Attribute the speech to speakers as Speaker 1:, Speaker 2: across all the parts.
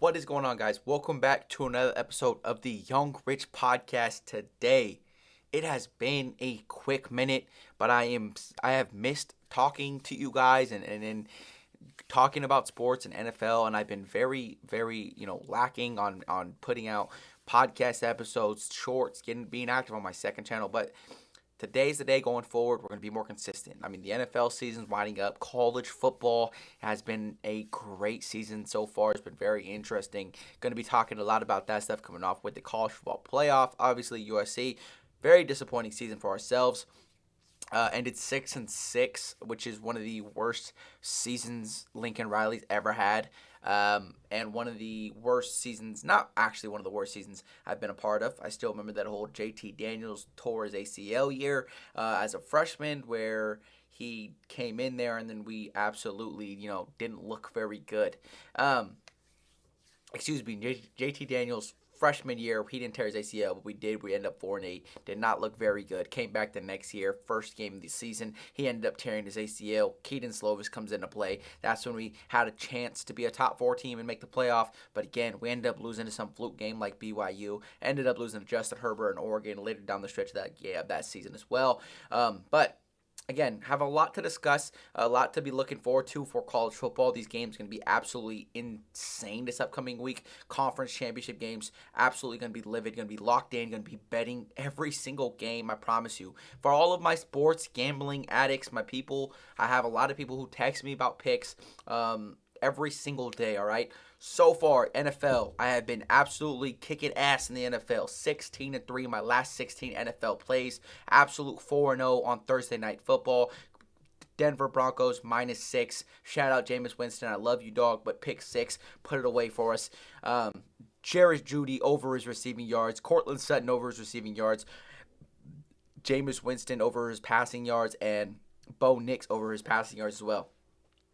Speaker 1: What is going on, guys? Welcome back to another episode of the Young Rich Podcast. Today, it has been a quick minute, but I have missed talking to you guys and talking about sports and NFL, and I've been very lacking on putting out podcast episodes, shorts, being active on my second channel, but today's the day going forward. We're going to be more consistent. I mean, the NFL season's winding up. College football has been a great season so far. It's been very interesting. Going to be talking a lot about that stuff coming off with the college football playoff. Obviously, USC, very disappointing season for ourselves. Ended 6-6, which is one of the worst seasons Lincoln Riley's ever had. And one of the worst seasons, not actually one of the worst seasons I've been a part of. I still remember that whole JT Daniels tore his ACL year as a freshman, where he came in there and then we absolutely, didn't look very good. JT Daniels freshman year, he didn't tear his ACL, but we did. We ended up 4-8. Did not look very good. Came back the next year, first game of the season, he ended up tearing his ACL. Keaton Slovis comes into play. That's when we had a chance to be a top 4 team and make the playoff. But again, we ended up losing to some fluke game like BYU. Ended up losing to Justin Herbert and Oregon later down the stretch of that season as well. But again, have a lot to discuss, a lot to be looking forward to for college football. These games are going to be absolutely insane this upcoming week. Conference championship games, absolutely going to be livid, going to be locked in, going to be betting every single game, I promise you. For all of my sports gambling addicts, my people, I have a lot of people who text me about picks every single day, all right? So far, NFL, I have been absolutely kicking ass in the NFL. 16-3 in my last 16 NFL plays. Absolute 4-0 on Thursday Night Football. Denver Broncos -6. Shout out Jameis Winston. I love you, dog, but pick 6. Put it away for us. Jerry Jeudy over his receiving yards. Cortland Sutton over his receiving yards. Jameis Winston over his passing yards. And Bo Nix over his passing yards as well.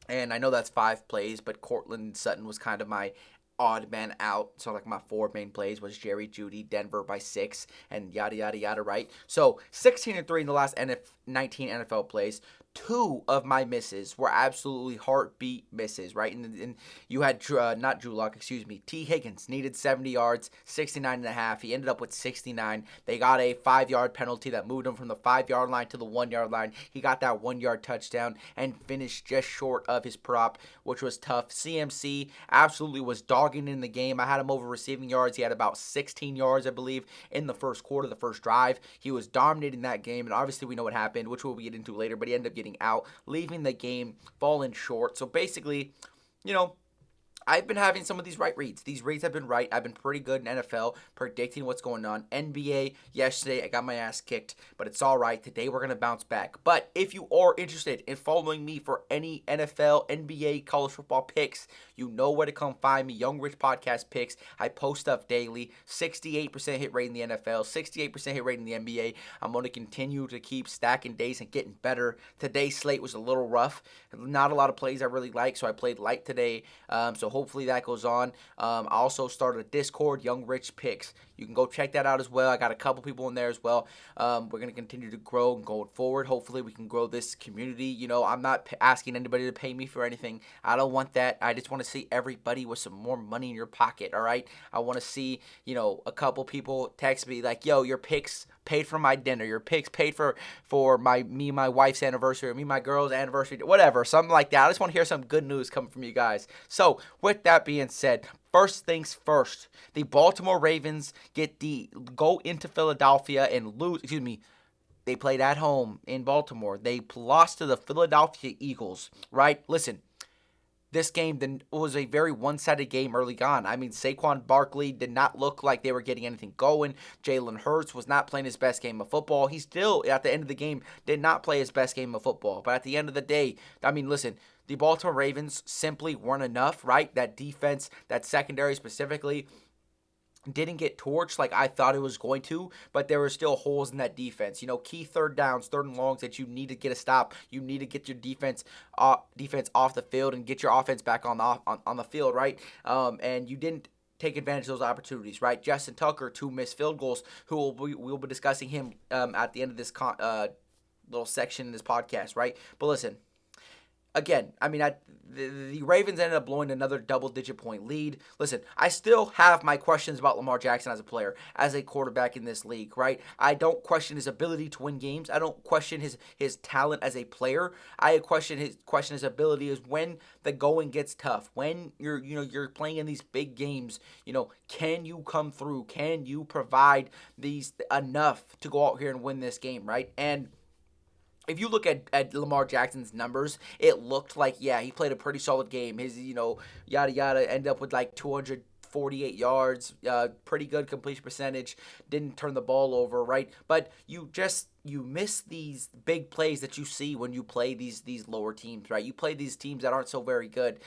Speaker 1: And I know that's 5 plays, but Cortland Sutton was kind of my odd man out. So like my 4 main plays was Jerry Jeudy, Denver by 6, and yada yada yada, right? So 16-3 in the last 19 NFL plays. 2 of my misses were absolutely heartbeat misses, right? And you had not Drew Lock, excuse me. T. Higgins needed 70 yards, 69.5. He ended up with 69. They got a 5-yard penalty that moved him from the 5-yard line to the 1-yard line. He got that 1-yard touchdown and finished just short of his prop, which was tough. CMC absolutely was dogging in the game. I had him over receiving yards. He had about 16 yards, I believe, in the first quarter, the first drive. He was dominating that game, and obviously we know what happened, which we'll get into later, but he ended up getting out, leaving the game falling short. So basically, I've been having some of these right reads. These reads have been right. I've been pretty good in NFL, predicting what's going on. NBA, yesterday, I got my ass kicked, but it's all right. Today, we're going to bounce back. But if you are interested in following me for any NFL, NBA, college football picks, you know where to come find me. Young Rich Podcast picks. I post stuff daily. 68% hit rate in the NFL, 68% hit rate in the NBA. I'm going to continue to keep stacking days and getting better. Today's slate was a little rough. Not a lot of plays I really like, so I played light today. So hopefully that goes on. I also started a Discord, Young Rich Picks. You can go check that out as well. I got a couple people in there as well. We're going to continue to grow and going forward. Hopefully we can grow this community. I'm not asking anybody to pay me for anything. I don't want that. I just want to see everybody with some more money in your pocket, all right? I want to see, a couple people text me like, yo, your picks paid for my dinner. Your picks paid for me and my wife's anniversary, or me and my girl's anniversary, whatever, something like that. I just want to hear some good news coming from you guys. So with that being said, first things first, the Baltimore Ravens go into Philadelphia and lose. Excuse me. They played at home in Baltimore. They lost to the Philadelphia Eagles, right? Listen, this game was a very one-sided game early on. I mean, Saquon Barkley did not look like they were getting anything going. Jalen Hurts was not playing his best game of football. He still, at the end of the game, did not play his best game of football. But at the end of the day, I mean, listen, the Baltimore Ravens simply weren't enough, right? That defense, that secondary specifically, didn't get torched like I thought it was going to, but there were still holes in that defense. Key third downs, third and longs that you need to get a stop. You need to get your defense off the field and get your offense back on the field, right? And you didn't take advantage of those opportunities, right? Justin Tucker, 2 missed field goals, we'll be discussing him at the end of this little section in this podcast, right? But listen, again, I mean, the Ravens ended up blowing another double-digit point lead. Listen, I still have my questions about Lamar Jackson as a player, as a quarterback in this league, right? I don't question his ability to win games. I don't question his talent as a player. I question his ability is when the going gets tough, when you're playing in these big games. Can you come through? Can you provide these enough to go out here and win this game, right? And if you look at Lamar Jackson's numbers, it looked like, yeah, he played a pretty solid game. His, yada yada, ended up with like 248 yards, pretty good completion percentage, didn't turn the ball over, right? But you miss these big plays that you see when you play these lower teams, right? You play these teams that aren't so very good.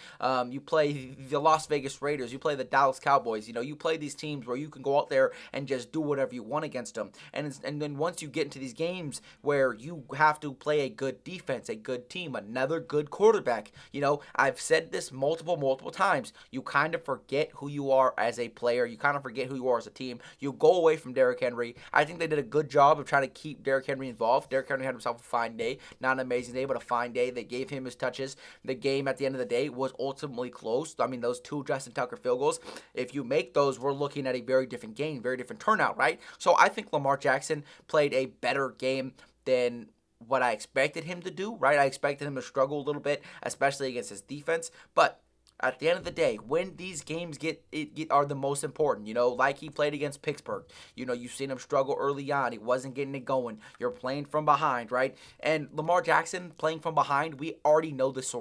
Speaker 1: You play the Las Vegas Raiders. You play the Dallas Cowboys. You play these teams where you can go out there and just do whatever you want against them. And then once you get into these games where you have to play a good defense, a good team, another good quarterback, I've said this multiple times. You kind of forget who you are as a player. You kind of forget who you are as a team. You go away from Derrick Henry. I think they did a good job of trying to keep Derrick Henry involved. Derrick Henry had himself a fine day. Not an amazing day, but a fine day. They gave him his touches. The game at the end of the day was ultimately close. I mean, those two Justin Tucker field goals, if you make those, we're looking at a very different game, very different turnout, right? So I think Lamar Jackson played a better game than what I expected him to do, right? I expected him to struggle a little bit, especially against his defense. But at the end of the day, when these games are the most important, like he played against Pittsburgh, you've seen him struggle early on. He wasn't getting it going. You're playing from behind, right? And Lamar Jackson playing from behind, we already know this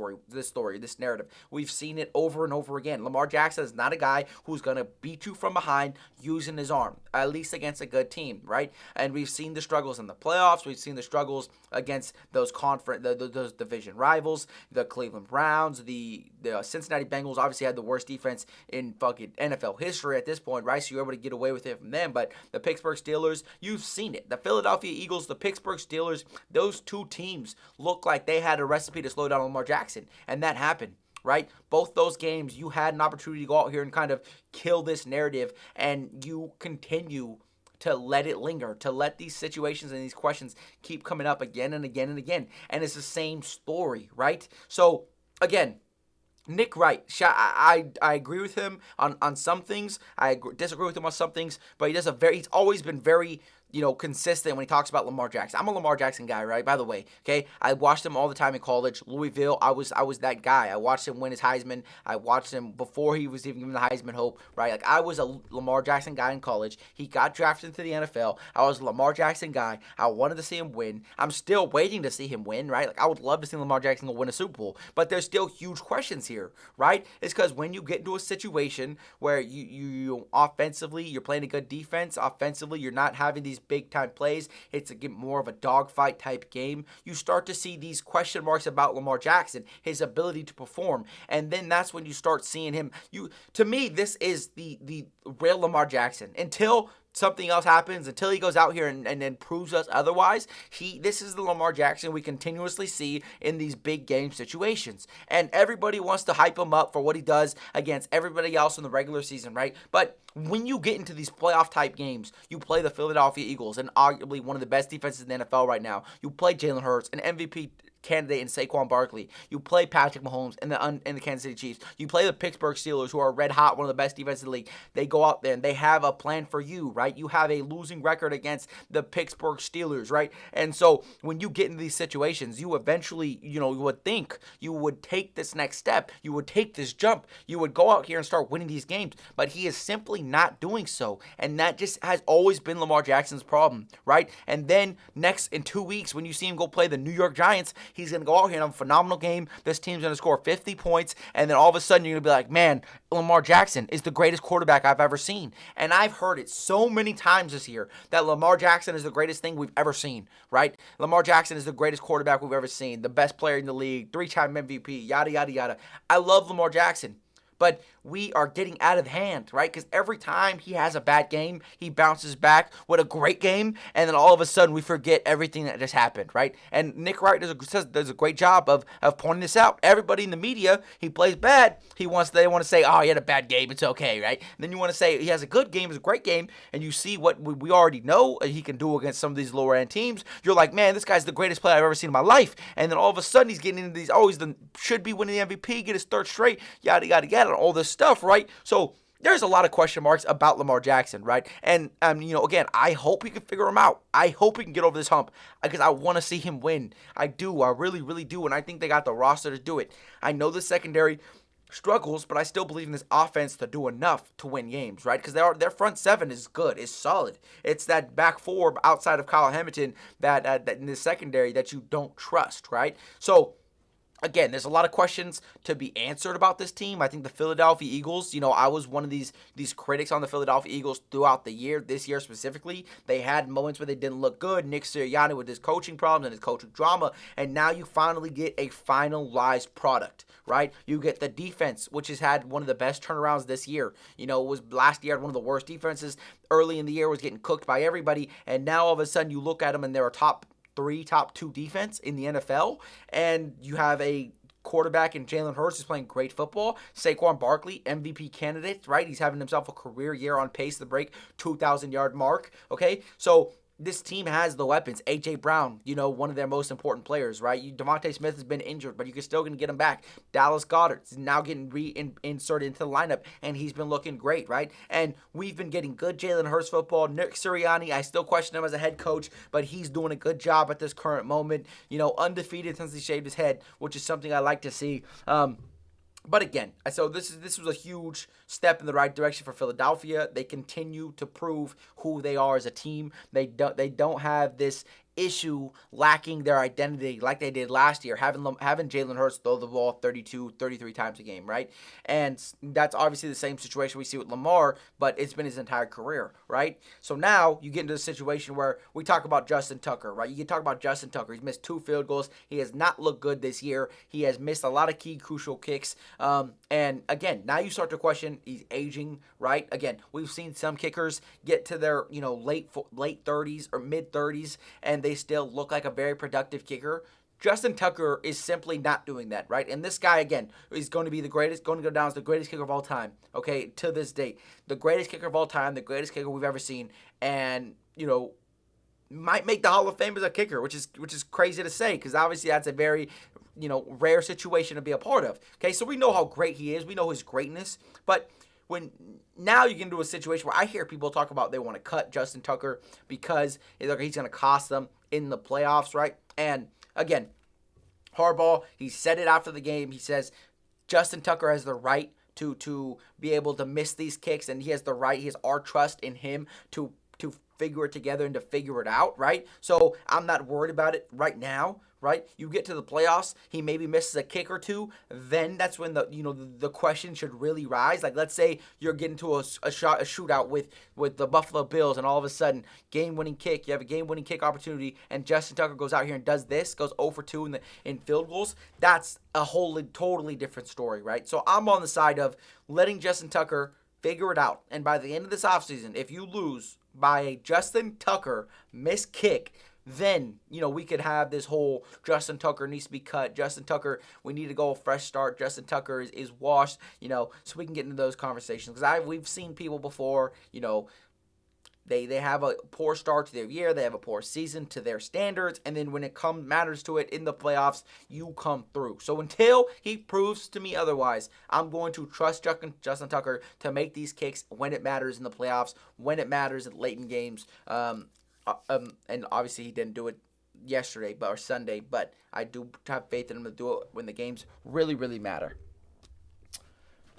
Speaker 1: narrative. We've seen it over and over again. Lamar Jackson is not a guy who's going to beat you from behind using his arm, at least against a good team, right? And we've seen the struggles in the playoffs. We've seen the struggles against those those division rivals, the Cleveland Browns, the Cincinnati Bengals obviously had the worst defense in fucking NFL history at this point, right? So you're able to get away with it from them. But the Pittsburgh Steelers, you've seen it. The Philadelphia Eagles, the Pittsburgh Steelers, those two teams look like they had a recipe to slow down Lamar Jackson. And that happened, right? Both those games, you had an opportunity to go out here and kind of kill this narrative, and you continue to let it linger, to let these situations and these questions keep coming up again and again and again. And it's the same story, right? So, again, Nick Wright, I agree with him on some things. I disagree with him on some things, but he's always been very consistent when he talks about Lamar Jackson. I'm a Lamar Jackson guy, right? By the way, okay? I watched him all the time in college. Louisville, I was that guy. I watched him win his Heisman. I watched him before he was even given the Heisman hope, right? Like, I was a Lamar Jackson guy in college. He got drafted into the NFL. I was a Lamar Jackson guy. I wanted to see him win. I'm still waiting to see him win, right? Like, I would love to see Lamar Jackson go win a Super Bowl, but there's still huge questions here, right? It's because when you get into a situation where you offensively, you're playing a good defense, offensively, you're not having these big time plays, it's more of a dogfight type game, you start to see these question marks about Lamar Jackson, his ability to perform. And then that's when you start seeing him. To me, this is the real Lamar Jackson. Until something else happens, until he goes out here and then proves us otherwise, this is the Lamar Jackson we continuously see in these big game situations. And everybody wants to hype him up for what he does against everybody else in the regular season, right? But when you get into these playoff type games, you play the Philadelphia Eagles, and arguably one of the best defenses in the NFL right now. You play Jalen Hurts, an MVP candidate in Saquon Barkley. You play Patrick Mahomes and the Kansas City Chiefs. You play the Pittsburgh Steelers, who are red hot, one of the best defenses in the league. They go out there and they have a plan for you, right? You have a losing record against the Pittsburgh Steelers, right? And so when you get into these situations, you eventually, you would think you would take this next step. You would take this jump. You would go out here and start winning these games. But he is simply not doing so. And that just has always been Lamar Jackson's problem, right? And then in 2 weeks, when you see him go play the New York Giants, he's going to go out here and have a phenomenal game. This team's going to score 50 points. And then all of a sudden, you're going to be like, man, Lamar Jackson is the greatest quarterback I've ever seen. And I've heard it so many times this year that Lamar Jackson is the greatest thing we've ever seen, right? Lamar Jackson is the greatest quarterback we've ever seen, the best player in the league, 3-time MVP, yada, yada, yada. I love Lamar Jackson. but we are getting out of hand, right? Because every time he has a bad game, he bounces back with a great game, and then all of a sudden we forget everything that just happened, right? And Nick Wright does a great job of pointing this out. Everybody in the media, he plays bad. They want to say, oh, he had a bad game, it's okay, right? And then you want to say he has a good game, it's a great game, and you see what we already know he can do against some of these lower end teams. You're like, man, this guy's the greatest player I've ever seen in my life. And then all of a sudden he's getting into these, oh, should be winning the MVP, get his third straight, yada yada yada, all this stuff, right? So there's a lot of question marks about Lamar Jackson, right? And again, I hope we can figure him out. I hope we can get over this hump because I want to see him win. I do. I really, really do. And I think they got the roster to do it. I know the secondary struggles, but I still believe in this offense to do enough to win games, right? Because their front seven is good, is solid. It's that back four outside of Kyle Hamilton that in the secondary that you don't trust, right? So again, there's a lot of questions to be answered about this team. I think the Philadelphia Eagles, I was one of these critics on the Philadelphia Eagles throughout the year, this year specifically. They had moments where they didn't look good. Nick Sirianni with his coaching problems and his coaching drama, and now you finally get a finalized product, right? You get the defense, which has had one of the best turnarounds this year. It was last year had one of the worst defenses. Early in the year was getting cooked by everybody, and now all of a sudden you look at them and they're a top two defense in the NFL, and you have a quarterback in Jalen Hurts who's playing great football. Saquon Barkley, MVP candidate, right? He's having himself a career year on pace to break 2,000-yard mark, okay? So this team has the weapons. A.J. Brown, one of their most important players, right? Devontae Smith has been injured, but you're still going to get him back. Dallas Goedert is now getting reinserted into the lineup, and he's been looking great, right? And we've been getting good Jalen Hurts football. Nick Sirianni, I still question him as a head coach, but he's doing a good job at this current moment. Undefeated since he shaved his head, which is something I like to see. But again, so this was a huge step in the right direction for Philadelphia. They continue to prove who they are as a team. They don't have this issue lacking their identity like they did last year, having Jalen Hurts throw the ball 32, 33 times a game, right? And that's obviously the same situation we see with Lamar, but it's been his entire career, right? So now you get into a situation where we talk about Justin Tucker, right? You can talk about Justin Tucker. He's missed 2 field goals. He has not looked good this year. He has missed a lot of key crucial kicks. And again, now you start to question he's aging, right? Again, we've seen some kickers get to their late 30s or mid 30s, and they still look like a very productive kicker. Justin Tucker is simply not doing that, right? And this guy, again, is going to be going to go down as the greatest kicker of all time, okay, to this date. The greatest kicker of all time, the greatest kicker we've ever seen, and, might make the Hall of Fame as a kicker, which is crazy to say, because obviously that's a very, rare situation to be a part of. Okay, so we know how great he is. We know his greatness, but when now you get into a situation where I hear people talk about they want to cut Justin Tucker because he's going to cost them in the playoffs, right? And again, Harbaugh, he said it after the game. He says Justin Tucker has the right to be able to miss these kicks, and he has our trust in him to figure it together and to figure it out, right? So I'm not worried about it right now, right? You get to the playoffs, he maybe misses a kick or two, then that's when the question should really rise. Like, let's say you're getting to a shootout with the Buffalo Bills, and all of a sudden, game-winning kick, you have a game-winning kick opportunity, and Justin Tucker goes out here and does this, goes 0 for 2 in field goals. That's a totally different story, right? So I'm on the side of letting Justin Tucker figure it out, and by the end of this offseason, if you lose by a Justin Tucker missed kick, then, we could have this whole Justin Tucker needs to be cut. Justin Tucker, we need to go a fresh start. Justin Tucker is washed, so we can get into those conversations. Because we've seen people before, they have a poor start to their year. They have a poor season to their standards. And then when it matters to it in the playoffs, you come through. So until he proves to me otherwise, I'm going to trust Justin Tucker to make these kicks when it matters in the playoffs, when it matters in late in games. And obviously he didn't do it yesterday or Sunday, but I do have faith in him to do it when the games really, really matter.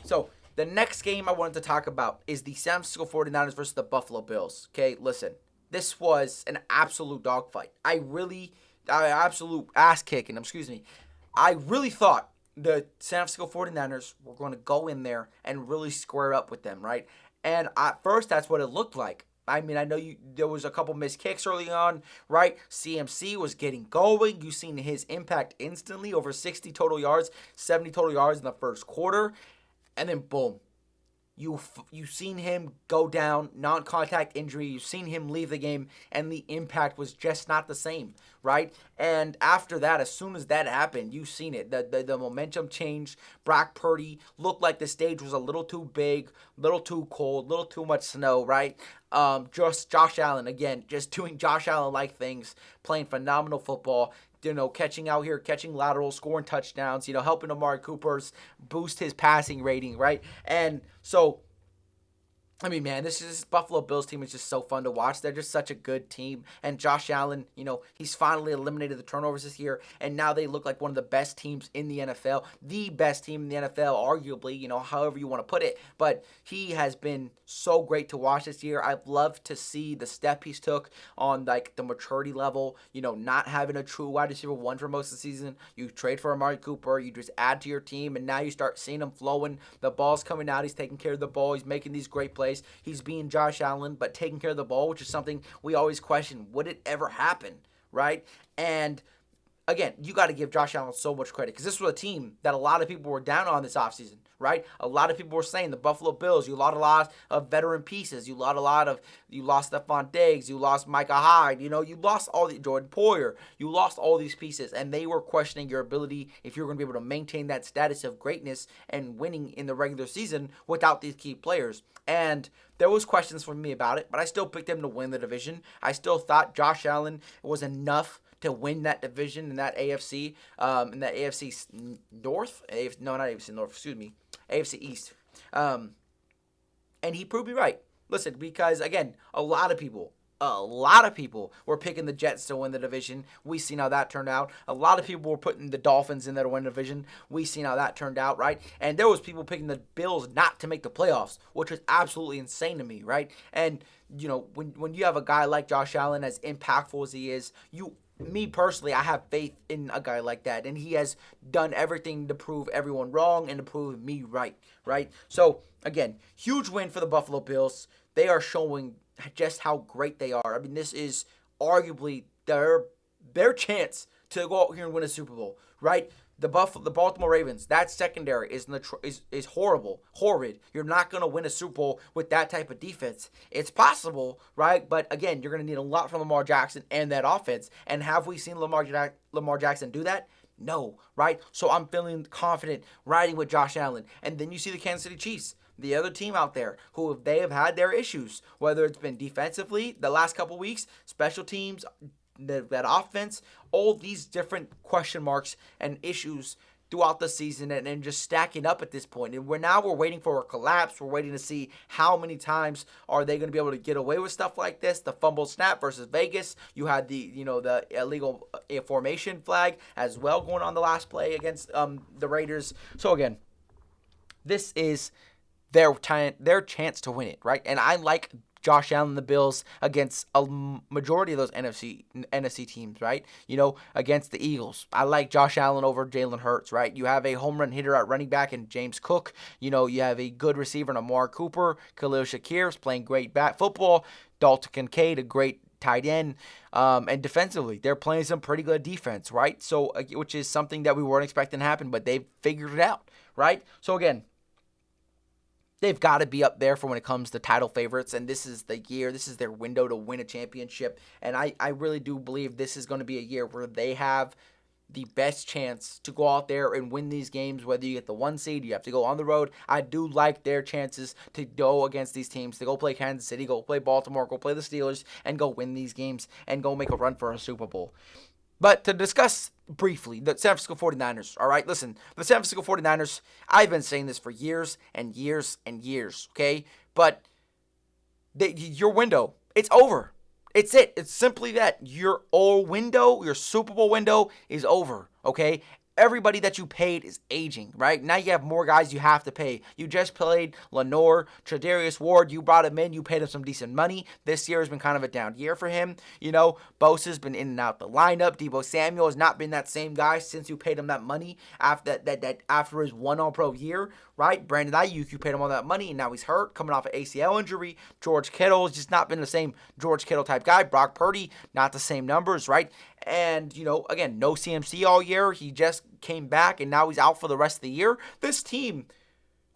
Speaker 1: So the next game I wanted to talk about is the San Francisco 49ers versus the Buffalo Bills. Okay, listen, this was an absolute dogfight. Absolute ass kicking, I really thought the San Francisco 49ers were going to go in there and really square up with them, right? And at first, that's what it looked like. I know there was a couple missed kicks early on, right? CMC was getting going. You seen his impact instantly, over 60 total yards, 70 total yards in the first quarter. and then boom, you've seen him go down, non-contact injury. You've seen him leave the game, and the impact was just not the same, right? And after that, as soon as that happened, you've seen it. The momentum changed. Brock Purdy looked like the stage was a little too big, little too cold, little too much snow, right? Just Josh Allen again, just doing Josh Allen-like things, playing phenomenal football. Catching out here, catching laterals, scoring touchdowns, helping Amari Cooper's boost his passing rating, right? And so, I mean, man, this Buffalo Bills team is just so fun to watch. They're just such a good team. And Josh Allen, he's finally eliminated the turnovers this year, and now they look like one of the best teams in the NFL, the best team in the NFL, arguably, however you want to put it. But he has been so great to watch this year. I've loved to see the step he's took on like the maturity level. Not having a true wide receiver one for most of the season. You trade for Amari Cooper, you just add to your team, and now you start seeing him flowing. The ball's coming out. He's taking care of the ball. He's making these great plays. He's being Josh Allen, but taking care of the ball, which is something we always question. Would it ever happen, right? And again, you got to give Josh Allen so much credit because this was a team that a lot of people were down on this offseason, right? A lot of people were saying the Buffalo Bills, you lost a lot of veteran pieces. You lost Stephon Diggs. You lost Micah Hyde. You lost Jordan Poyer. You lost all these pieces, and they were questioning your ability if you're going to be able to maintain that status of greatness and winning in the regular season without these key players. And there was questions from me about it, but I still picked him to win the division. I still thought Josh Allen was enough to win that division in that AFC, in that AFC North. No, not AFC North, excuse me. AFC East. And he proved me right. Listen, because, again, a lot of people were picking the Jets to win the division. We seen how that turned out. A lot of people were putting the Dolphins in there to win the division. We seen how that turned out, right? And there was people picking the Bills not to make the playoffs, which was absolutely insane to me, right? And, when you have a guy like Josh Allen, as impactful as he is, me personally, I have faith in a guy like that, and he has done everything to prove everyone wrong and to prove me right? So, again, huge win for the Buffalo Bills. They are showing just how great they are. I mean, this is arguably their chance to go out here and win a Super Bowl, right? The Baltimore Ravens, that secondary is horrid. You're not going to win a Super Bowl with that type of defense. It's possible, right? But again, you're going to need a lot from Lamar Jackson and that offense. And have we seen Lamar Jackson do that? No, right? So I'm feeling confident riding with Josh Allen. And then you see the Kansas City Chiefs, the other team out there, who they have had their issues, whether it's been defensively the last couple weeks, special teams, that offense, all these different question marks and issues throughout the season and just stacking up at this point. And we're waiting for a collapse. We're waiting to see how many times are they going to be able to get away with stuff like this. The fumble snap versus Vegas. You had the illegal formation flag as well going on the last play against the Raiders. So again, this is their chance to win it, right? And I like Josh Allen and the Bills against a majority of those NFC teams, right? Against the Eagles. I like Josh Allen over Jalen Hurts, right? You have a home run hitter at running back in James Cook. You have a good receiver in Amari Cooper. Khalil Shakir is playing great football. Dalton Kincaid, a great tight end. And defensively, they're playing some pretty good defense, right? So, which is something that we weren't expecting to happen, but they've figured it out, right? So again, they've got to be up there for when it comes to title favorites, and this is the year. This is their window to win a championship, and I really do believe this is going to be a year where they have the best chance to go out there and win these games, whether you get the 1 seed, you have to go on the road. I do like their chances to go against these teams, to go play Kansas City, go play Baltimore, go play the Steelers, and go win these games and go make a run for a Super Bowl. But to discuss briefly the San Francisco 49ers, all right? Listen, the San Francisco 49ers, I've been saying this for years and years and years, okay? But your window, it's over. It's it. It's simply that. Your window, your Super Bowl window is over, okay? Everybody that you paid is aging, right? Now you have more guys you have to pay. You just played Lenore, Tre'Davious Ward. You brought him in. You paid him some decent money. This year has been kind of a down year for him. Bosa's been in and out the lineup. Deebo Samuel has not been that same guy since you paid him that money after his one All-Pro year, right? Brandon Ayuk, you paid him all that money, and now he's hurt, coming off an ACL injury. George Kittle has just not been the same George Kittle type guy. Brock Purdy, not the same numbers, right? And, again, no CMC all year. He just came back, and now he's out for the rest of the year. This team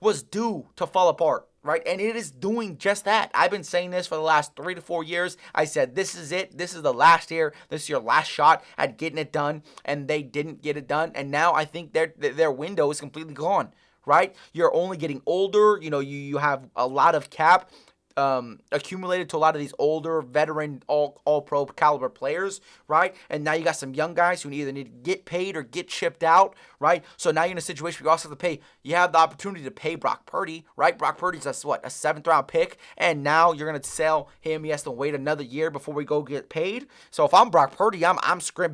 Speaker 1: was due to fall apart, right? And it is doing just that. I've been saying this for the last 3 to 4 years. I said, this is it. This is the last year. This is your last shot at getting it done. And they didn't get it done. And now I think their window is completely gone, right? You're only getting older. You have a lot of cap accumulated to a lot of these older veteran all pro caliber players, right? And now you got some young guys who either need to get paid or get shipped out, right? So now you're in a situation where you also have to pay. You have the opportunity to pay Brock Purdy, right? Brock Purdy's a 7th-round pick, and now you're gonna sell him. He has to wait another year before we go get paid. So if I'm Brock Purdy, I'm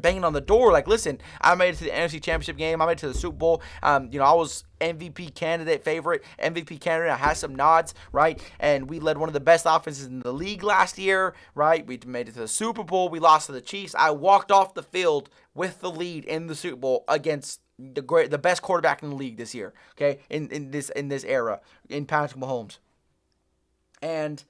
Speaker 1: banging on the door like, listen, I made it to the NFC Championship game. I made it to the Super Bowl. I was MVP candidate, favorite MVP candidate. I had some nods, right? And we led one of the best offenses in the league last year, right? We made it to the Super Bowl. We lost to the Chiefs. I walked off the field with the lead in the Super Bowl against the best quarterback in the league this year, okay? In this era, in Patrick Mahomes. And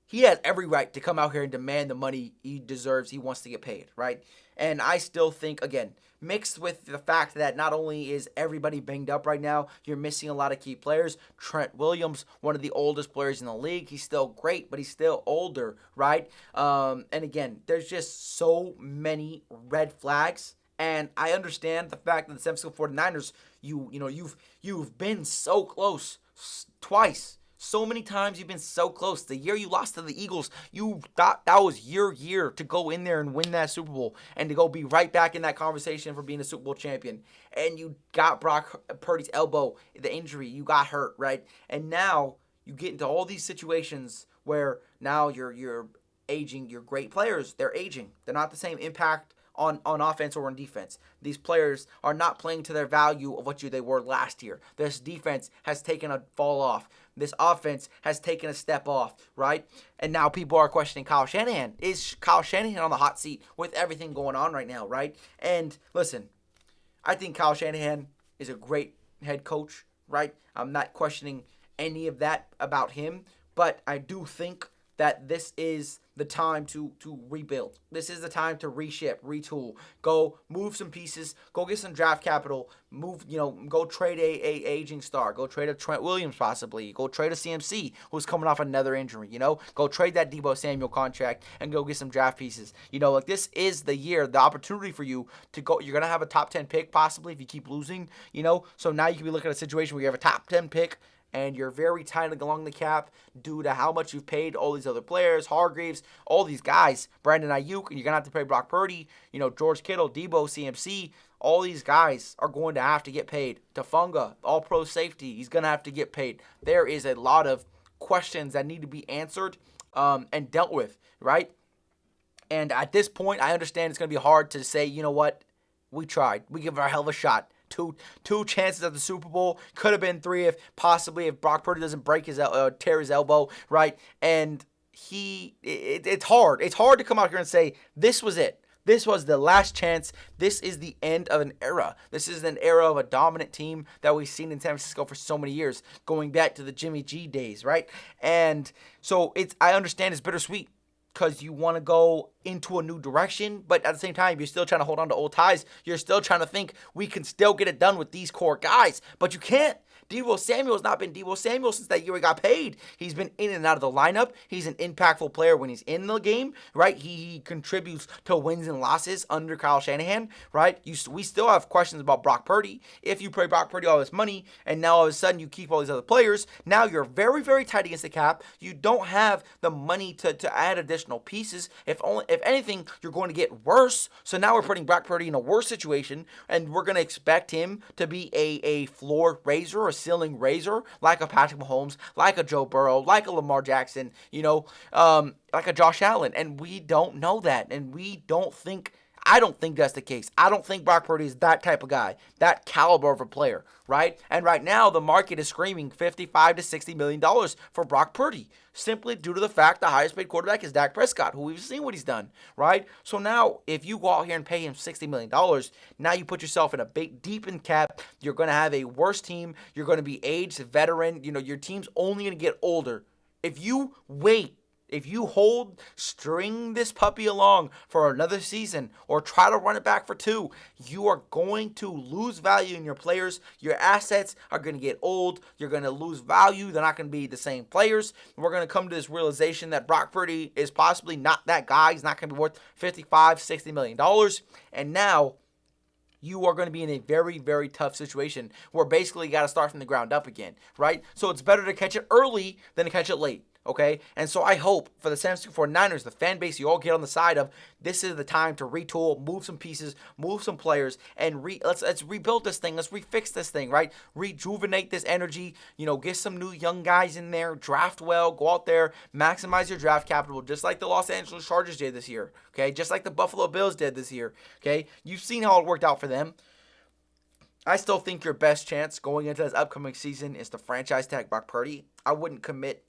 Speaker 1: he has every right to come out here and demand the money he deserves. He wants to get paid, right? And I still think, again, mixed with the fact that not only is everybody banged up right now, you're missing a lot of key players. Trent Williams, one of the oldest players in the league. He's still great, but he's still older, right? And again, there's just so many red flags. And I understand the fact that the San Francisco 49ers, you've been so close twice. So many times you've been so close. The year you lost to the Eagles, you thought that was your year to go in there and win that Super Bowl and to go be right back in that conversation for being a Super Bowl champion. And you got Brock Purdy's elbow, the injury, you got hurt, right? And now you get into all these situations where now you're aging. Your great players, they're aging. They're not the same impact on offense or on defense. These players are not playing to their value of what they were last year. This defense has taken a fall off. This offense has taken a step off, right? And now people are questioning Kyle Shanahan. Is Kyle Shanahan on the hot seat with everything going on right now, right? And listen, I think Kyle Shanahan is a great head coach, right? I'm not questioning any of that about him, but I do think that this is the time to rebuild. This is the time to reship, retool, go move some pieces, go get some draft capital, go trade a aging star, go trade a Trent Williams possibly, go trade a CMC who's coming off another injury, go trade that Deebo Samuel contract and go get some draft pieces. This is the year, the opportunity for you to go. You're going to have a top 10 pick possibly if you keep losing, so now you can be looking at a situation where you have a top 10 pick and you're very tight along the cap due to how much you've paid all these other players, Hargreaves, all these guys, Brandon Ayuk, and you're going to have to pay Brock Purdy, George Kittle, Deebo, CMC, all these guys are going to have to get paid. Tafunga, all-pro safety, he's going to have to get paid. There is a lot of questions that need to be answered and dealt with, right? And at this point, I understand it's going to be hard to say, you know what, we tried. We give it a hell of a shot. Two chances at the Super Bowl. Could have been 3 if Brock Purdy doesn't tear his elbow, right? And it's hard. It's hard to come out here and say this was it. This was the last chance. This is the end of an era. This is an era of a dominant team that we've seen in San Francisco for so many years, going back to the Jimmy G days, right? And so I understand it's bittersweet, because you want to go into a new direction, but at the same time, you're still trying to hold on to old ties. You're still trying to think we can still get it done with these core guys, but you can't. Deebo Samuel has not been Deebo Samuel since that year he got paid. He's been in and out of the lineup. He's an impactful player when he's in the game, right? He contributes to wins and losses under Kyle Shanahan, right? We still have questions about Brock Purdy. If you pay Brock Purdy all this money, and now all of a sudden you keep all these other players, now you're very, very tight against the cap. You don't have the money to add additional pieces. If anything, you're going to get worse. So now we're putting Brock Purdy in a worse situation, and we're going to expect him to be a floor raiser, a ceiling raiser, like a Patrick Mahomes, like a Joe Burrow, like a Lamar Jackson, like a Josh Allen. And we don't know that. And I don't think that's the case. I don't think Brock Purdy is that type of guy, that caliber of a player, right? And right now, the market is screaming $55 to $60 million for Brock Purdy, simply due to the fact the highest paid quarterback is Dak Prescott, who we've seen what he's done, right? So now, if you go out here and pay him $60 million, now you put yourself in a deep in cap. You're going to have a worse team. You're going to be aged, veteran. Your team's only going to get older. If you wait If you string this puppy along for another season or try to run it back for two, you are going to lose value in your players. Your assets are going to get old. You're going to lose value. They're not going to be the same players. We're going to come to this realization that Brock Purdy is possibly not that guy. He's not going to be worth $55, $60 million. And now you are going to be in a very, very tough situation where basically you got to start from the ground up again, right? So it's better to catch it early than to catch it late. Okay, and so I hope for the San Francisco 49ers, the fan base, you all get on the side of this is the time to retool, move some pieces, move some players, and let's rebuild this thing. Let's refix this thing, right? Rejuvenate this energy. Get some new young guys in there, draft well, go out there, maximize your draft capital, just like the Los Angeles Chargers did this year. Okay, just like the Buffalo Bills did this year. Okay, you've seen how it worked out for them. I still think your best chance going into this upcoming season is to franchise tag Brock Purdy. I wouldn't commit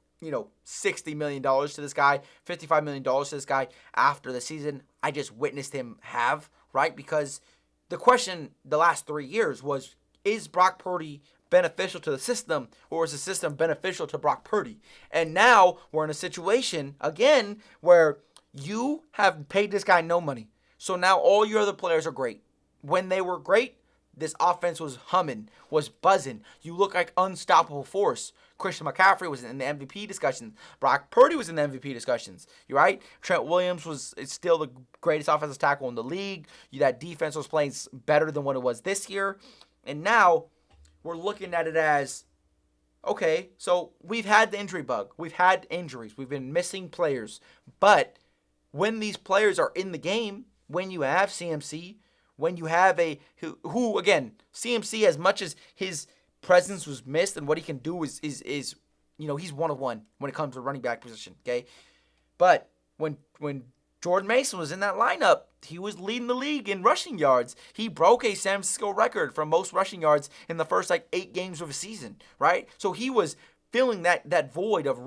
Speaker 1: $60 million to this guy, $55 million to this guy after the season I just witnessed him have, right? Because the question the last 3 years was, is Brock Purdy beneficial to the system, or is the system beneficial to Brock Purdy? And now we're in a situation, again, where you have paid this guy no money. So now all your other players are great. When they were great, this offense was humming, was buzzing. You look like unstoppable force. Christian McCaffrey was in the MVP discussions. Brock Purdy was in the MVP discussions. You right? Trent Williams is still the greatest offensive tackle in the league. That defense was playing better than what it was this year. And now we're looking at it as, okay, so we've had the injury bug. We've had injuries. We've been missing players. But when these players are in the game, when you have CMC, when you have who again, CMC, as much as his presence was missed and what he can do is he's one of one when it comes to running back position, okay? But when Jordan Mason was in that lineup, he was leading the league in rushing yards. He broke a San Francisco record for most rushing yards in the first 8 games of a season, right? So he was filling that void of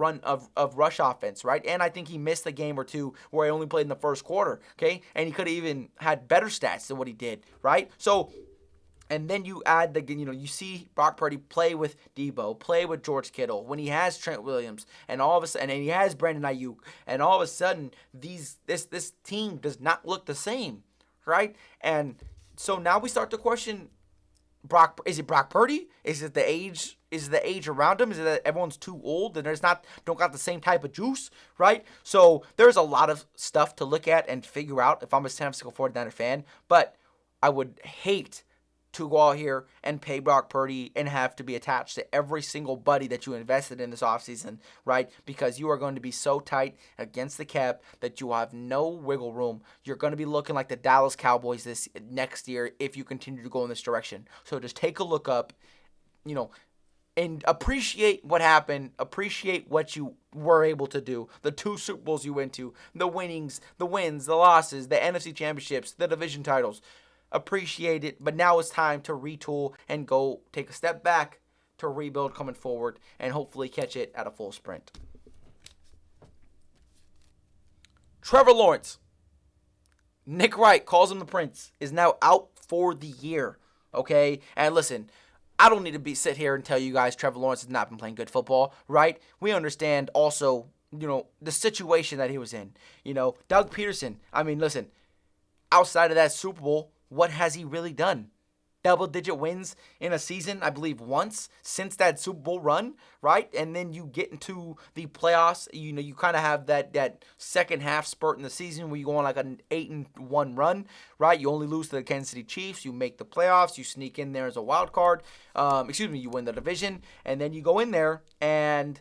Speaker 1: rush offense, right? And I think he missed a game or two where he only played in the first quarter, okay? And he could have even had better stats than what he did, right? So, and then you add you see Brock Purdy play with Debo, play with George Kittle, when he has Trent Williams, and all of a sudden, and he has Brandon Ayuk, and all of a sudden, this team does not look the same, right? And so now we start to question is it Brock Purdy? Is it the age? Is it the age around him? Is it that everyone's too old and don't got the same type of juice, right? So there's a lot of stuff to look at and figure out if I'm a San Francisco 49er fan. But I would hate to go out here and pay Brock Purdy and have to be attached to every single buddy that you invested in this offseason, right? Because you are going to be so tight against the cap that you have no wiggle room. You're going to be looking like the Dallas Cowboys this next year if you continue to go in this direction. So just take a look up, and appreciate what happened. Appreciate what you were able to do. The 2 Super Bowls you went to, the wins, the losses, the NFC championships, the division titles. Appreciate it, but now it's time to retool and go take a step back to rebuild coming forward and hopefully catch it at a full sprint. Trevor Lawrence, Nick Wright calls him the Prince, is now out for the year, okay? And listen, I don't need to sit here and tell you guys Trevor Lawrence has not been playing good football, right? We understand also, the situation that he was in. Doug Peterson, listen, outside of that Super Bowl, what has he really done? Double-digit wins in a season, I believe, once since that Super Bowl run, right? And then you get into the playoffs. You kind of have that second half spurt in the season where you go on like an 8-1 run, right? You only lose to the Kansas City Chiefs. You make the playoffs. You sneak in there as a wild card. You win the division, and then you go in there and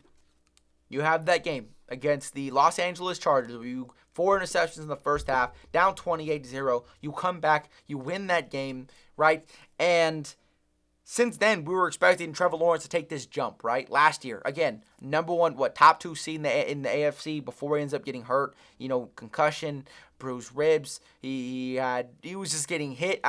Speaker 1: you have that game against the Los Angeles Chargers where you 4 interceptions in the first half, down 28-0. You come back, you win that game, right? And since then, we were expecting Trevor Lawrence to take this jump, right? Last year, again, number one, top 2 seed in the AFC before he ends up getting hurt. Concussion, bruised ribs. He was just getting hit,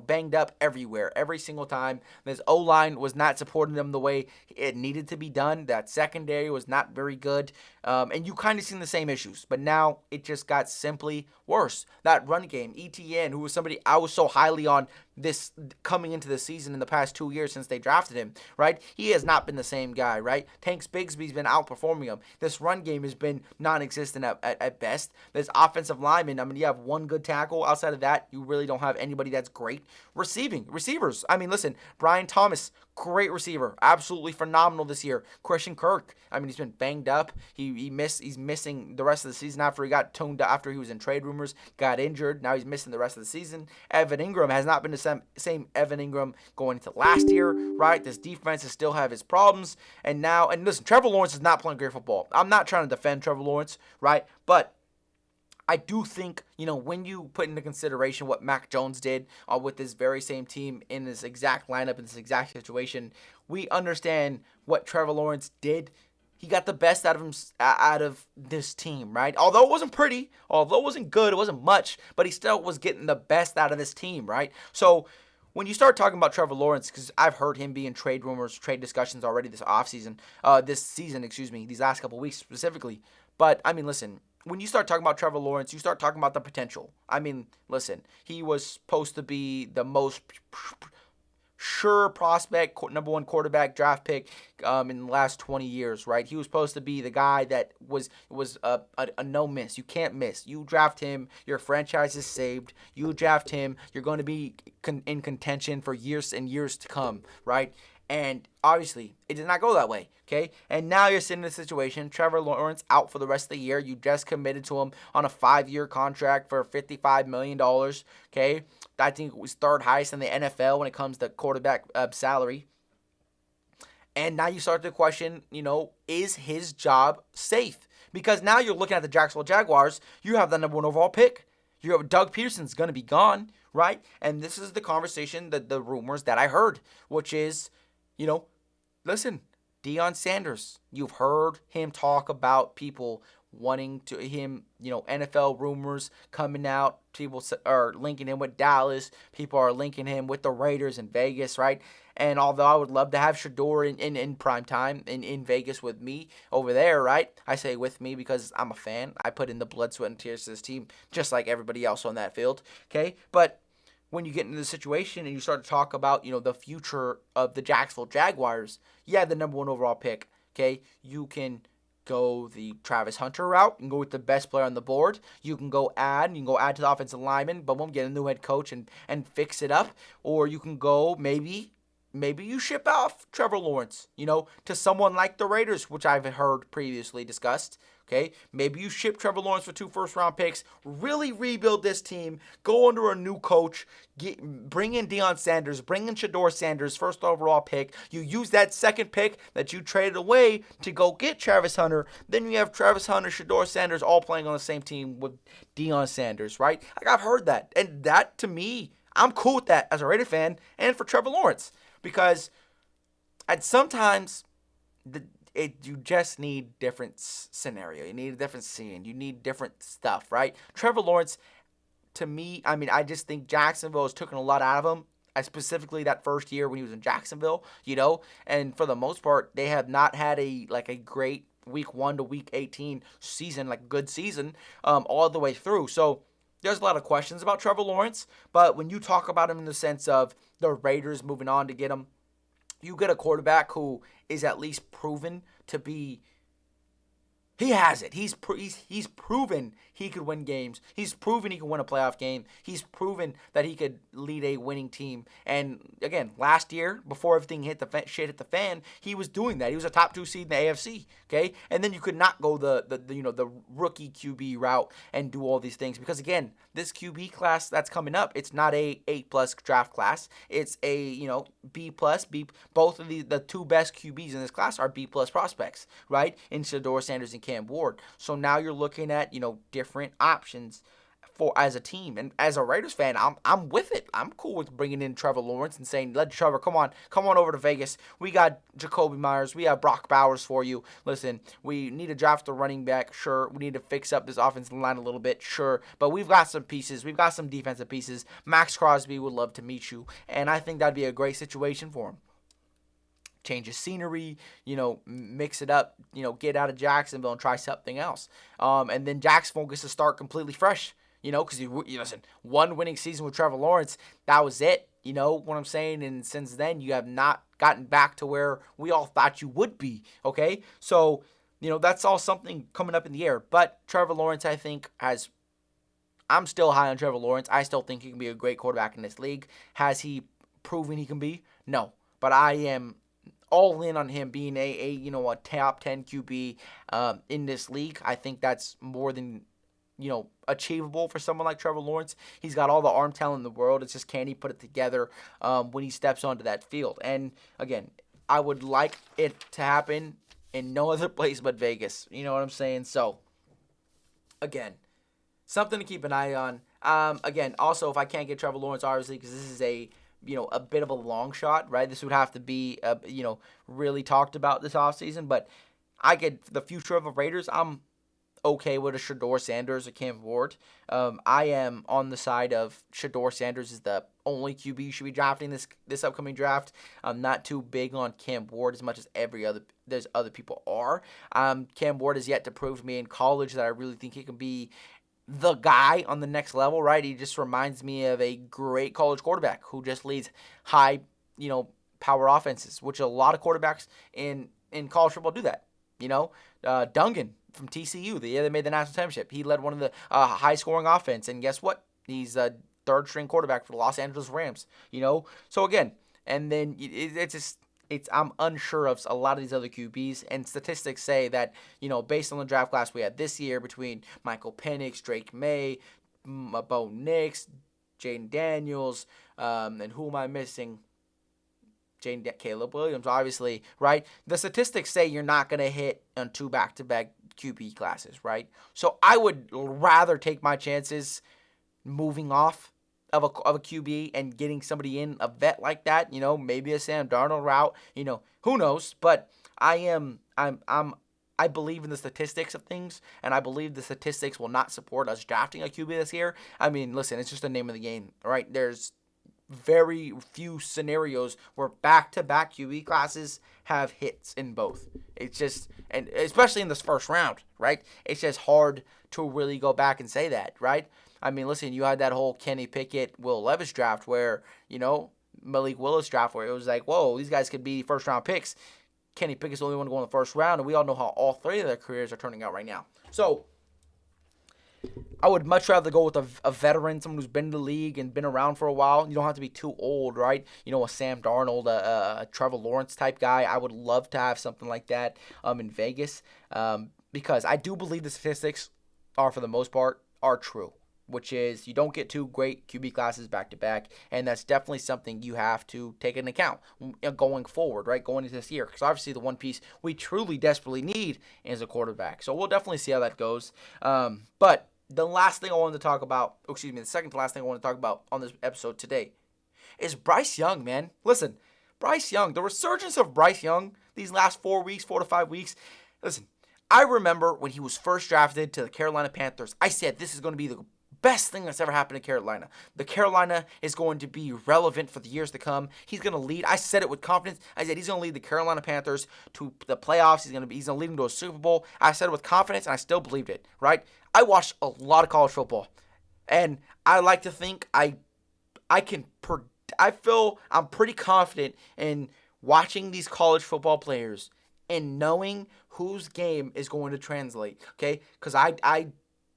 Speaker 1: banged up everywhere, every single time. His O line was not supporting him the way it needed to be done. That secondary was not very good, and you kind of seen the same issues. But now it just got simply worse. That run game, ETN, who was somebody I was so highly on this coming into the season in the past 2 years since they drafted him, right? He has not been the same guy, right? Tanks Bigsby's been outperforming him. This run game has been non-existent at best. This offensive lineman, I mean, you have one good tackle. Outside of that, you really don't have anybody that's great. Receivers. I mean, listen, Brian Thomas, great receiver, absolutely phenomenal this year. Christian Kirk, I mean, he's been banged up. He's missing the rest of the season after he got toned after he was in trade rumors, got injured. Now he's missing the rest of the season. Evan Ingram has not been the same Evan Ingram going into last year, right? This defense still have its problems, and listen, Trevor Lawrence is not playing great football. I'm not trying to defend Trevor Lawrence, right? But I do think, when you put into consideration what Mac Jones did with this very same team in this exact lineup, in this exact situation, we understand what Trevor Lawrence did. He got the best out of this team, right? Although it wasn't pretty, although it wasn't good, it wasn't much, but he still was getting the best out of this team, right? So when you start talking about Trevor Lawrence, because I've heard him be in trade rumors, trade discussions already this season, these last couple weeks specifically. But, I mean, listen, when you start talking about Trevor Lawrence, you start talking about the potential. I mean, listen, he was supposed to be the most sure prospect, number one quarterback draft pick in the last 20 years, right? He was supposed to be the guy that was a no miss. You can't miss. You draft him, your franchise is saved. You draft him, you're going to be in contention for years and years to come, right? And obviously, it did not go that way, okay? And now you're sitting in a situation, Trevor Lawrence out for the rest of the year. You just committed to him on a 5-year contract for $55 million, okay? I think it was third highest in the NFL when it comes to quarterback salary. And now you start to question, is his job safe? Because now you're looking at the Jacksonville Jaguars. You have the number one overall pick. You have Doug Peterson's going to be gone, right? And this is the conversation, the rumors that I heard, which is, listen, Deion Sanders, you've heard him talk about people wanting to NFL rumors coming out. People are linking him with Dallas. People are linking him with the Raiders in Vegas, right? And although I would love to have Shador in prime time in Vegas with me over there, right? I say with me because I'm a fan. I put in the blood, sweat, and tears to this team, just like everybody else on that field, okay? But when you get into the situation and you start to talk about, the future of the Jacksonville Jaguars, the number one overall pick, okay? You can go the Travis Hunter route and go with the best player on the board. You can go add to the offensive lineman, but won't get a new head coach and fix it up. Or you can go maybe you ship off Trevor Lawrence, to someone like the Raiders, which I've heard previously discussed. Okay, maybe you ship Trevor Lawrence for 2 first-round picks, really rebuild this team, go under a new coach, bring in Deion Sanders, bring in Shador Sanders, first overall pick. You use that second pick that you traded away to go get Travis Hunter. Then you have Travis Hunter, Shador Sanders all playing on the same team with Deion Sanders, right? Like, I've heard that. And that, to me, I'm cool with that as a Raider fan and for Trevor Lawrence. Because sometimes you just need different scenario. You need a different scene. You need different stuff, right? Trevor Lawrence, to me, I mean, I just think Jacksonville has taken a lot out of him. Specifically that first year when he was in Jacksonville, and for the most part, they have not had a great week 1 to week 18 season, like good season, all the way through. So there's a lot of questions about Trevor Lawrence, but when you talk about him in the sense of the Raiders moving on to get him, you get a quarterback who is at least proven to be. He has it. He's proven he could win games. He's proven he can win a playoff game. He's proven that he could lead a winning team. And again, last year, before everything hit the fan, he was doing that. He was a top 2 seed in the AFC. Okay, and then you could not go the rookie QB route and do all these things because again, this QB class that's coming up, it's not a A+ draft class. It's a B+. Both of the 2 best QBs in this class are B+ prospects, right? In Shador Sanders and Cam Ward. So now you're looking at different options for as a team and as a Raiders fan, I'm with it. I'm cool with bringing in Trevor Lawrence and saying, "Let Trevor come on over to Vegas. We got Jacoby Myers, we have Brock Bowers for you. Listen, we need to draft a running back, sure. We need to fix up this offensive line a little bit, sure. But we've got some pieces. We've got some defensive pieces. Max Crosby would love to meet you, and I think that'd be a great situation for him." Change of scenery, mix it up, get out of Jacksonville and try something else. And then Jacksonville gets to start completely fresh, because listen, one winning season with Trevor Lawrence, that was it. You know what I'm saying? And since then, you have not gotten back to where we all thought you would be, okay? So, that's all something coming up in the air. But Trevor Lawrence, I think, I'm still high on Trevor Lawrence. I still think he can be a great quarterback in this league. Has he proven he can be? No. But I am all in on him being a top 10 QB in this league. I think that's more than achievable for someone like Trevor Lawrence. He's got all the arm talent in the world. It's just, can he put it together when he steps onto that field? And again, I would like it to happen in no other place but Vegas. You know what I'm saying? So again, something to keep an eye on. Again, also, if I can't get Trevor Lawrence, obviously, because this is a bit of a long shot, right? This would have to be, really talked about this offseason. But I get the future of the Raiders. I'm okay with a Shedeur Sanders or Cam Ward. I am on the side of Shedeur Sanders is the only QB you should be drafting this upcoming draft. I'm not too big on Cam Ward as much as there's other people are. Cam Ward has yet to prove to me in college that I really think he can be the guy on the next level, right? He just reminds me of a great college quarterback who just leads high, power offenses, which a lot of quarterbacks in college football do that. Dungan from TCU, the year they made the national championship, he led one of the high-scoring offense, and guess what? He's a third-string quarterback for the Los Angeles Rams. So again, and then it's just. I'm unsure of a lot of these other QBs, and statistics say that, based on the draft class we had this year between Michael Penix, Drake May, Bo Nix, Jaden Daniels, and who am I missing? Caleb Williams, obviously, right? The statistics say you're not going to hit on 2 back-to-back QB classes, right? So I would rather take my chances moving off of a QB and getting somebody in, a vet like that, maybe a Sam Darnold route, who knows? But I believe in the statistics of things, and I believe the statistics will not support us drafting a QB this year. I mean, listen, it's just the name of the game, right? There's very few scenarios where back-to-back QB classes have hits in both. It's just, and especially in this first round, right? It's just hard to really go back and say that, right? I mean, listen, you had that whole Kenny Pickett, Will Levis draft where, Malik Willis draft where it was like, whoa, these guys could be first-round picks. Kenny Pickett's the only one to go in the first round, and we all know how all 3 of their careers are turning out right now. So I would much rather go with a veteran, someone who's been in the league and been around for a while. You don't have to be too old, right? A Sam Darnold, a Trevor Lawrence type guy. I would love to have something like that in Vegas because I do believe the statistics are, for the most part, are true, which is you don't get 2 great QB classes back-to-back, and that's definitely something you have to take into account going forward, right, going into this year, because obviously the one piece we truly desperately need is a quarterback. So we'll definitely see how that goes. But the last thing I wanted to talk about, the second to last thing I want to talk about on this episode today is Bryce Young, man. Listen, Bryce Young, the resurgence of Bryce Young these last 4 to 5 weeks, listen, I remember when he was first drafted to the Carolina Panthers, I said this is going to be the best thing that's ever happened to Carolina. The Carolina is going to be relevant for the years to come. He's going to lead. I said it with confidence. I said he's going to lead the Carolina Panthers to the playoffs. He's going to lead them to a Super Bowl. I said it with confidence, and I still believed it, right? I watched a lot of college football, and I like to think I feel I'm pretty confident in watching these college football players and knowing whose game is going to translate, okay? Because I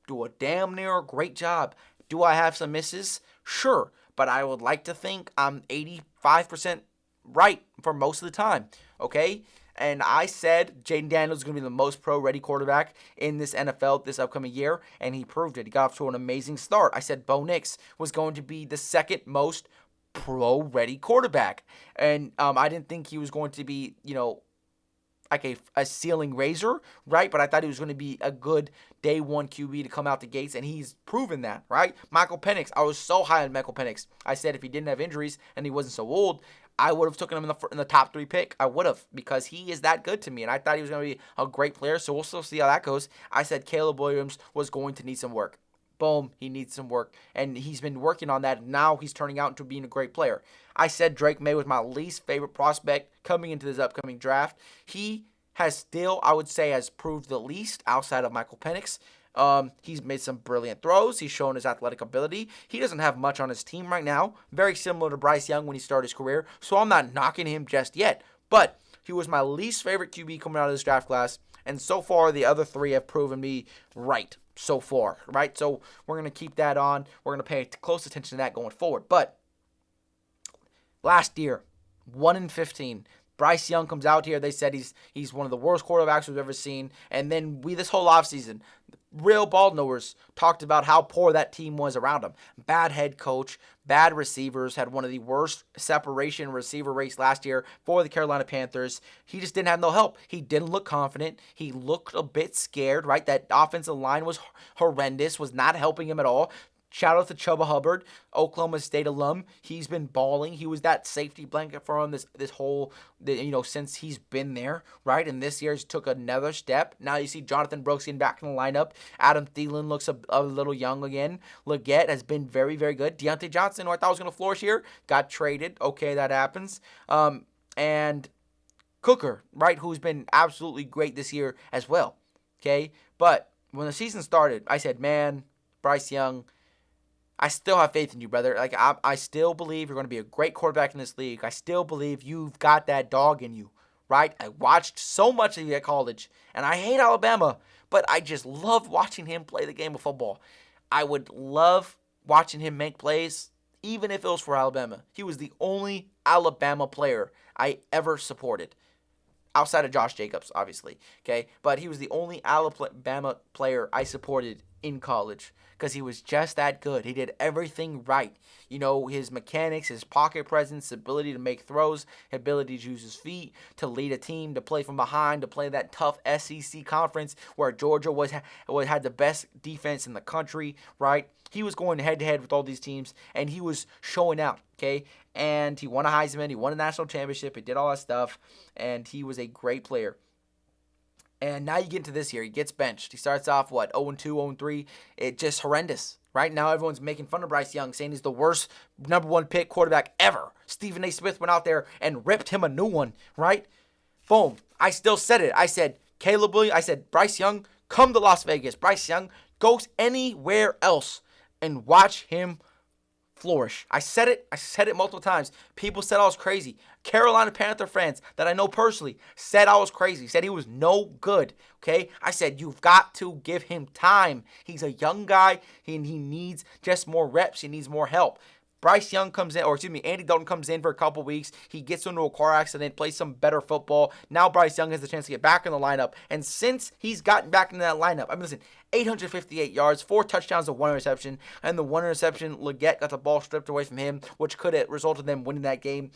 Speaker 1: do a damn near great job. Do I have some misses? Sure, but I would like to think I'm 85% right for most of the time, okay? And I said Jaden Daniels is going to be the most pro-ready quarterback in this NFL this upcoming year, and he proved it. He got off to an amazing start. I said Bo Nix was going to be the second most pro-ready quarterback, and I didn't think he was going to be, like a ceiling raiser, right? But I thought he was going to be a good day one QB to come out the gates, and he's proven that, right? Michael Penix, I was so high on Michael Penix. I said if he didn't have injuries and he wasn't so old, I would have taken him in the top 3 pick. I would have, because he is that good to me, and I thought he was going to be a great player, so we'll still see how that goes. I said Caleb Williams was going to need some work. Boom, he needs some work, and he's been working on that. Now he's turning out into being a great player. I said Drake May was my least favorite prospect coming into this upcoming draft. He has still, I would say, has proved the least outside of Michael Penix. He's made some brilliant throws. He's shown his athletic ability. He doesn't have much on his team right now. Very similar to Bryce Young when he started his career. So I'm not knocking him just yet. But he was my least favorite QB coming out of this draft class. And so far, the other 3 have proven me right so far, right? So we're going to keep that on. We're going to pay close attention to that going forward. But last year, 1-15. Bryce Young comes out here. They said he's one of the worst quarterbacks we've ever seen. And then this whole offseason, real ball knowers talked about how poor that team was around him. Bad head coach, bad receivers, had one of the worst separation receiver rates last year for the Carolina Panthers. He just didn't have no help. He didn't look confident. He looked a bit scared, right? That offensive line was horrendous, was not helping him at all. Shout out to Chuba Hubbard, Oklahoma State alum. He's been balling. He was that safety blanket for him this whole, since he's been there, right? And this year he's took another step. Now you see Jonathan Brooks getting back in the lineup. Adam Thielen looks a little young again. Leggett has been very, very good. Deontay Johnson, who I thought was going to flourish here, got traded. Okay, that happens. And Cooker, right, who's been absolutely great this year as well. Okay, but when the season started, I said, man, Bryce Young, I still have faith in you, brother. Like I still believe you're going to be a great quarterback in this league. I still believe you've got that dog in you, right? I watched so much of you at college, and I hate Alabama, but I just love watching him play the game of football. I would love watching him make plays, even if it was for Alabama. He was the only Alabama player I ever supported, outside of Josh Jacobs, obviously. Okay, but he was the only Alabama player I supported in college, because he was just that good. He did everything right. His mechanics, his pocket presence, ability to make throws, ability to use his feet, to lead a team, to play from behind, to play that tough SEC conference where Georgia had the best defense in the country, right? He was going head-to-head with all these teams, and he was showing out, okay? And he won a Heisman, he won a national championship, he did all that stuff, and he was a great player. And now you get into this year. He gets benched. He starts off, 0-2, 0-3. It's just horrendous. Right now, everyone's making fun of Bryce Young, saying he's the worst number 1 pick quarterback ever. Stephen A. Smith went out there and ripped him a new one, right? Boom. I still said it. I said, Caleb Williams, I said, Bryce Young, come to Las Vegas. Bryce Young goes anywhere else and watch him flourish. I said it multiple times. People said I was crazy. Carolina Panther fans that I know personally said I was crazy, said he was no good, okay? I said, you've got to give him time. He's a young guy, and he needs just more reps. He needs more help. Bryce Young comes in, Andy Dalton comes in for a couple weeks. He gets into a car accident, plays some better football. Now Bryce Young has the chance to get back in the lineup. And since he's gotten back into that lineup, listen, 858 yards, 4 touchdowns, and 1 interception. And the 1 interception, Leggett got the ball stripped away from him, which could have resulted in them winning that game.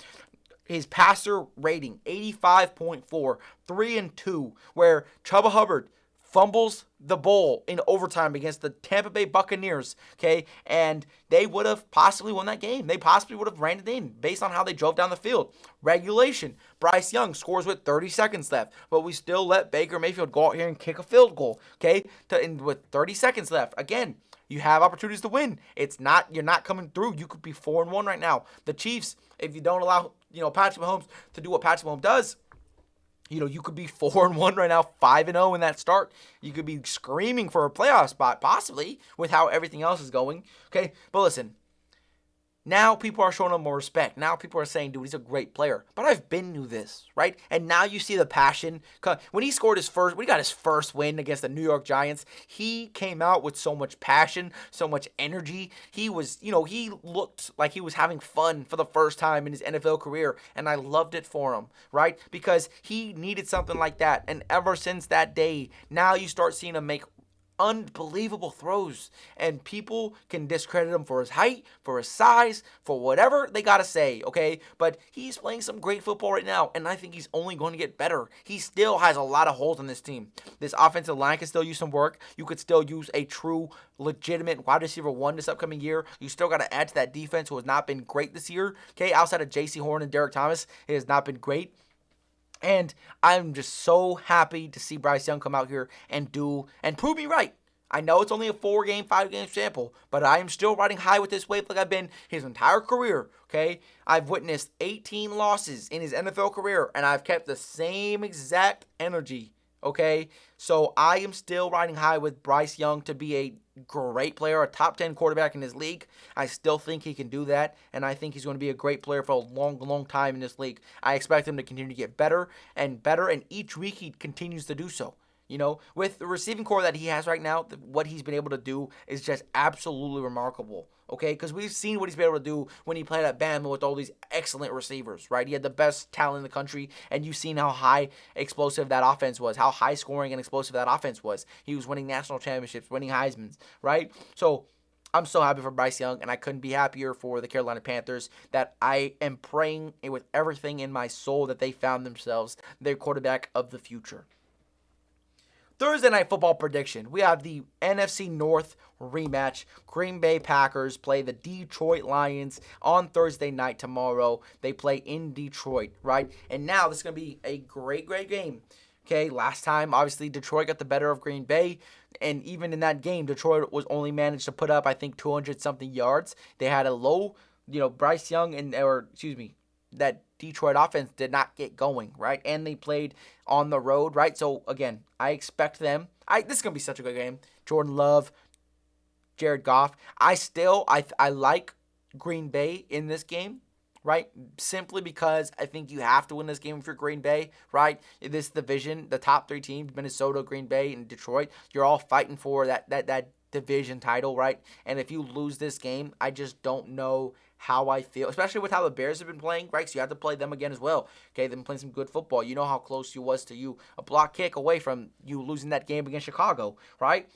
Speaker 1: His passer rating, 85.4, 3-2, where Chuba Hubbard fumbles the ball in overtime against the Tampa Bay Buccaneers, okay? And they would have possibly won that game. They possibly would have ran it in based on how they drove down the field. Regulation, Bryce Young scores with 30 seconds left, but we still let Baker Mayfield go out here and kick a field goal, okay? With 30 seconds left. Again, you have opportunities to win. You're not coming through. You could be 4-1 right now. The Chiefs, if you don't allow, Patrick Mahomes to do what Patrick Mahomes does, you could be 4-1 right now, 5-0 in that start. You could be screaming for a playoff spot, possibly, with how everything else is going. Okay, but listen, now people are showing him more respect. Now people are saying, dude, he's a great player. But I've been through this, right? And now you see the passion. When he got his first win against the New York Giants, he came out with so much passion, so much energy. He was, he looked like he was having fun for the first time in his NFL career. And I loved it for him, right? Because he needed something like that. And ever since that day, now you start seeing him make unbelievable throws, and people can discredit him for his height, for his size, for whatever they gotta say, okay? But he's playing some great football right now, and I think he's only going to get better. He still has a lot of holes in this team. This offensive line can still use some work. You could still use a true, legitimate wide receiver one this upcoming year. You still got to add to that defense, who has not been great this year, okay? Outside of J.C. Horn and Derek Thomas, it has not been great. And I'm just so happy to see Bryce Young come out here and prove me right. I know it's only a 4-game, 5-game sample, but I am still riding high with this wave like I've been his entire career, okay? I've witnessed 18 losses in his NFL career, and I've kept the same exact energy, okay? So I am still riding high with Bryce Young to be a great player, a top 10 quarterback in this league. I still think he can do that, and I think he's going to be a great player for a long, long time in this league. I expect him to continue to get better and better, and each week he continues to do so. You know, with the receiving core that he has right now, what he's been able to do is just absolutely remarkable. Okay, because we've seen what he's been able to do when he played at Bama with all these excellent receivers, right? He had the best talent in the country, and you've seen how high explosive that offense was, how high scoring and explosive that offense was. He was winning national championships, winning Heismans, right? So I'm so happy for Bryce Young, and I couldn't be happier for the Carolina Panthers. That I am praying with everything in my soul that they found themselves their quarterback of the future. Thursday Night Football prediction. We have the NFC North rematch. Green Bay Packers play the Detroit Lions on Thursday night tomorrow. They play in Detroit, right? And now this is going to be a great, great game. Okay, last time, obviously, Detroit got the better of Green Bay. And even in that game, Detroit was only managed to put up, I think, 200-something yards. They had a low, Bryce Young that Detroit offense did not get going, right? And they played on the road, right? So, again, I expect them. This is going to be such a good game. Jordan Love, Jared Goff. I like Green Bay in this game, right? Simply because I think you have to win this game if you're Green Bay, right? This division, the top 3 teams, Minnesota, Green Bay, and Detroit, you're all fighting for that division title, right? And if you lose this game, I just don't know how I feel, especially with how the Bears have been playing, right? So you have to play them again as well. Okay, they've been playing some good football. You know how close you was to you, a block kick away from you losing that game against Chicago, right?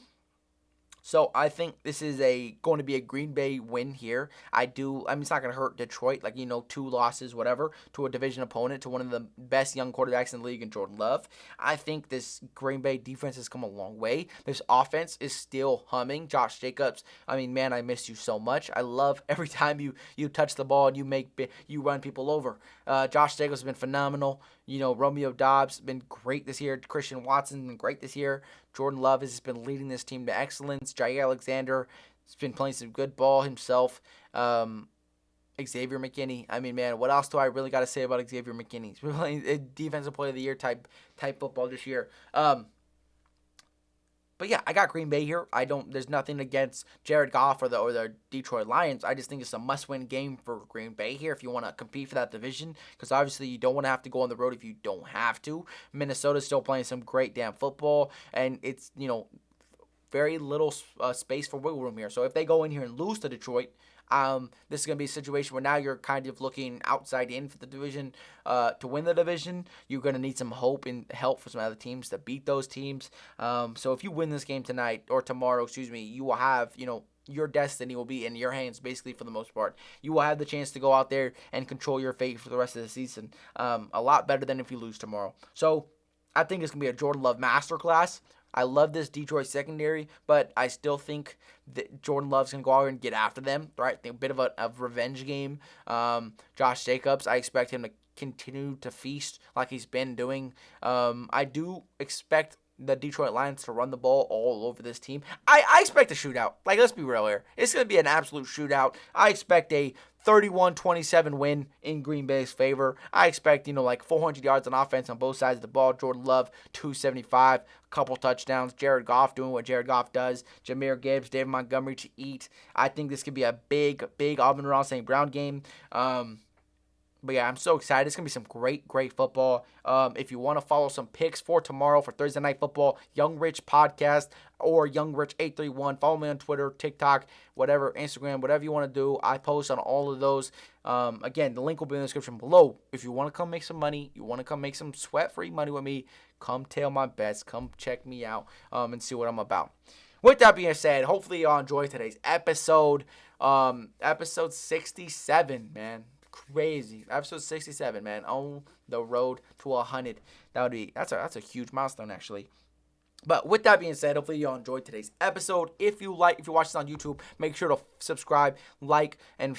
Speaker 1: So I think this is going to be a Green Bay win here. It's not going to hurt Detroit, 2 losses, whatever, to a division opponent, to one of the best young quarterbacks in the league in Jordan Love. I think this Green Bay defense has come a long way. This offense is still humming. Josh Jacobs, I miss you so much. I love every time you touch the ball and you run people over. Josh Jacobs has been phenomenal. Romeo Doubs been great this year. Christian Watson been great this year. Jordan Love has been leading this team to excellence. Jair Alexander has been playing some good ball himself. Xavier McKinney. What else do I really got to say about Xavier McKinney? He's been playing a defensive player of the year type football this year. But yeah, I got Green Bay here. There's nothing against Jared Goff or the Detroit Lions. I just think it's a must-win game for Green Bay here if you want to compete for that division, because obviously you don't want to have to go on the road if you don't have to. Minnesota's still playing some great damn football, and it's very little space for wiggle room here. So if they go in here and lose to Detroit, this is going to be a situation where now you're kind of looking outside in for the division. To win the division, you're going to need some hope and help for some other teams to beat those teams. So if you win this game tonight, or tomorrow, you will have, your destiny will be in your hands, basically, for the most part. You will have the chance to go out there and control your fate for the rest of the season. A lot better than if you lose tomorrow. So I think it's going to be a Jordan Love masterclass. I love this Detroit secondary, but I still think Jordan Love's going to go out and get after them, right? A bit of a revenge game. Josh Jacobs, I expect him to continue to feast like he's been doing. I do expect the Detroit Lions to run the ball all over this team. I expect a shootout. Let's be real here. It's going to be an absolute shootout. I expect a 31-27 win in Green Bay's favor. I expect, 400 yards on offense on both sides of the ball. Jordan Love, 275, a couple touchdowns. Jared Goff doing what Jared Goff does. Jahmyr Gibbs, David Montgomery to eat. I think this could be a big, big Amon-Ra St. Brown game. But yeah, I'm so excited. It's going to be some great, great football. If you want to follow some picks for tomorrow for Thursday Night Football, Young Rich Podcast or Young Rich 831. Follow me on Twitter, TikTok, whatever, Instagram, whatever you want to do. I post on all of those. Again, the link will be in the description below. If you want to come make some money, you want to come make some sweat-free money with me, come tail my bets. Come check me out and see what I'm about. With that being said, hopefully y'all enjoyed today's episode. Episode 67, man. Crazy. Episode 67, man. On the road to 100. That's a huge milestone, actually. But with that being said, hopefully y'all enjoyed today's episode. If you watch this on YouTube, make sure to subscribe, like, and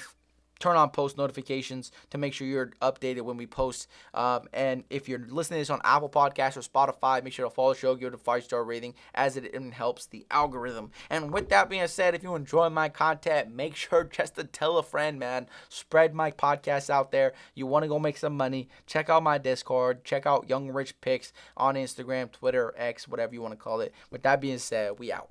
Speaker 1: turn on post notifications to make sure you're updated when we post. And if you're listening to this on Apple Podcasts or Spotify, make sure to follow the show, give it a 5-star rating, as it helps the algorithm. And with that being said, if you enjoy my content, make sure just to tell a friend, man. Spread my podcast out there. You want to go make some money, check out my Discord, check out Young Rich Picks on Instagram, Twitter, X, whatever you want to call it. With that being said, we out.